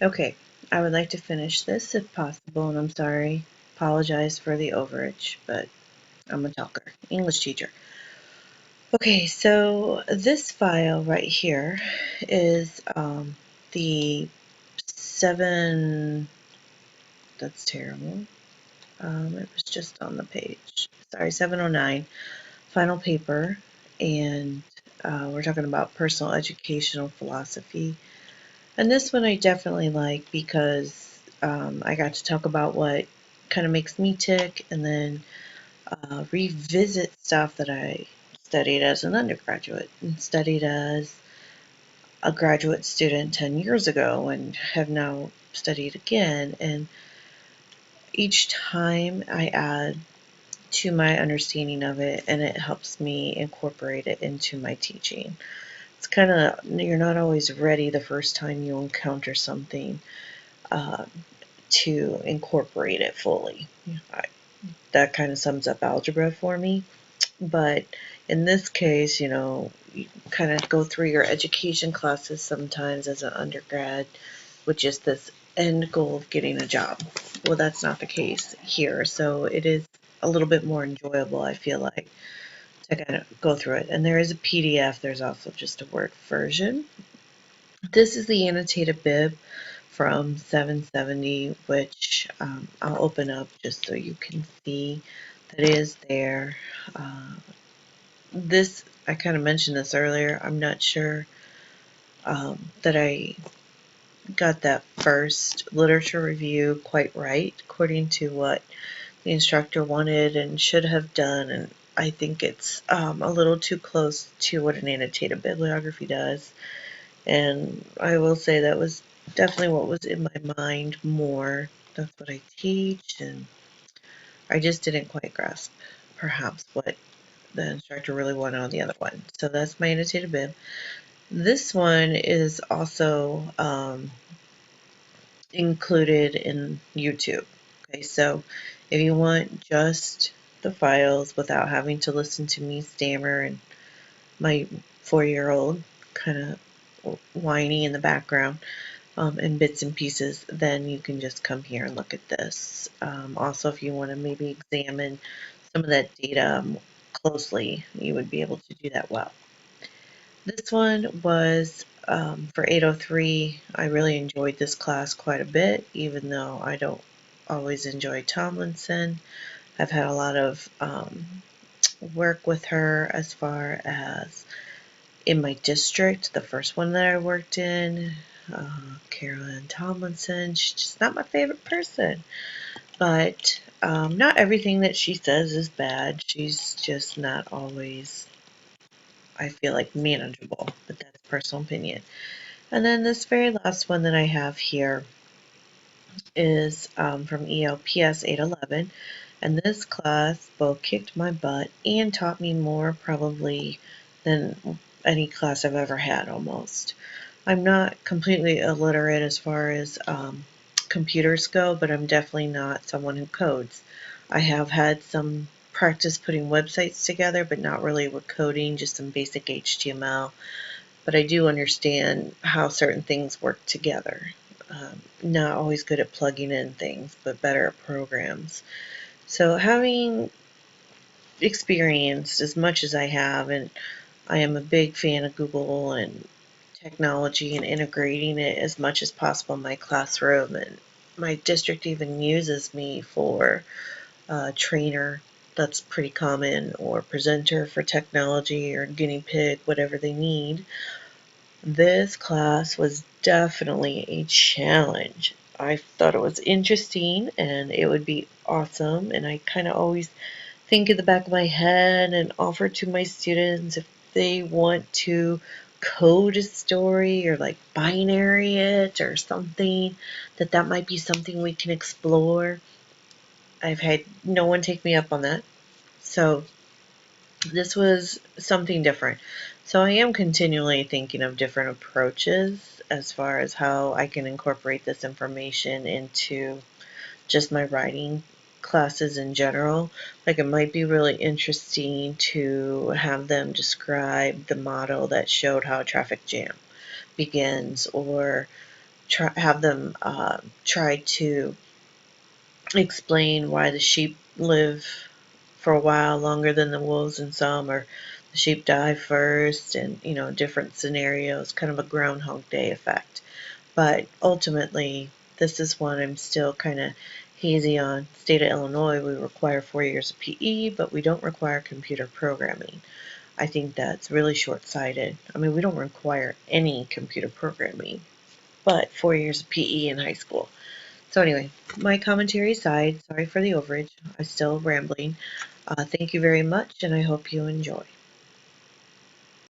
Okay, I would like to finish this if possible, and I'm sorry. Apologize for the overage, but I'm a talker, English teacher. Okay, so this file right here is the 7, that's terrible. It was just on the page. Sorry, 709, final paper, and we're talking about personal educational philosophy. And this one I definitely like because I got to talk about what kind of makes me tick and then revisit stuff that I studied as an undergraduate and studied as a graduate student 10 years ago and have now studied again. And each time I add to my understanding of it and it helps me incorporate it into my teaching. It's kind of, you're not always ready the first time you encounter something um, to incorporate it fully. That kind of sums up algebra for me. But in this case, you kind of go through your education classes sometimes as an undergrad with just this end goal of getting a job. Well, that's not the case here. So it is a little bit more enjoyable, I feel like, to kind of go through it. And there is a PDF, there's also just a Word version. This is the annotated bib from 770, which I'll open up just so you can see that it is there. This, I kind of mentioned this earlier, I'm not sure that I got that first literature review quite right according to what the instructor wanted and should have done, and I think it's a little too close to what an annotated bibliography does. And I will say that was definitely what was in my mind more. That's what I teach, and I just didn't quite grasp perhaps what the instructor really wanted on the other one. So that's my annotated bib. This one is also included in YouTube. Okay, so if you want just the files without having to listen to me stammer and my 4-year-old kind of whiny in the background, in bits and pieces, then you can just come here and look at this. Also, if you want to maybe examine some of that data closely, you would be able to do that well. This one was for 803. I really enjoyed this class quite a bit, even though I don't always enjoy Tomlinson. I've had a lot of work with her as far as in my district, the first one that I worked in, Carolyn Tomlinson. She's just not my favorite person. But not everything that she says is bad. She's just not always, I feel like, manageable. But that's personal opinion. And then this very last one that I have here is from ELPS 811. And this class both kicked my butt and taught me more probably than any class I've ever had almost. I'm not completely illiterate as far as computers go, but I'm definitely not someone who codes. I have had some practice putting websites together, but not really with coding, just some basic HTML. But I do understand how certain things work together. Not always good at plugging in things, but better at programs. So having experienced as much as I have, and I am a big fan of Google and technology and integrating it as much as possible in my classroom. And my district even uses me for trainer, that's pretty common, or presenter for technology or guinea pig, whatever they need. This class was definitely a challenge. I thought it was interesting and it would be awesome. And I kind of always think in the back of my head and offer to my students if they want to code a story or like binary it or something, that might be something we can explore. I've had no one take me up on that. So this was something different. So I am continually thinking of different approaches as far as how I can incorporate this information into just my writing classes in general. Like, it might be really interesting to have them describe the model that showed how a traffic jam begins, or have them try to explain why the sheep live for a while longer than the wolves in some, or the sheep die first, and different scenarios, kind of a Groundhog Day effect. But ultimately, this is one I'm still kind of hazy on. State of Illinois, we require 4 years of PE, but we don't require computer programming. I think that's really short-sighted. I mean, we don't require any computer programming, but 4 years of PE in high school. So anyway, my commentary aside, sorry for the overage. I'm still rambling. Thank you very much, and I hope you enjoy.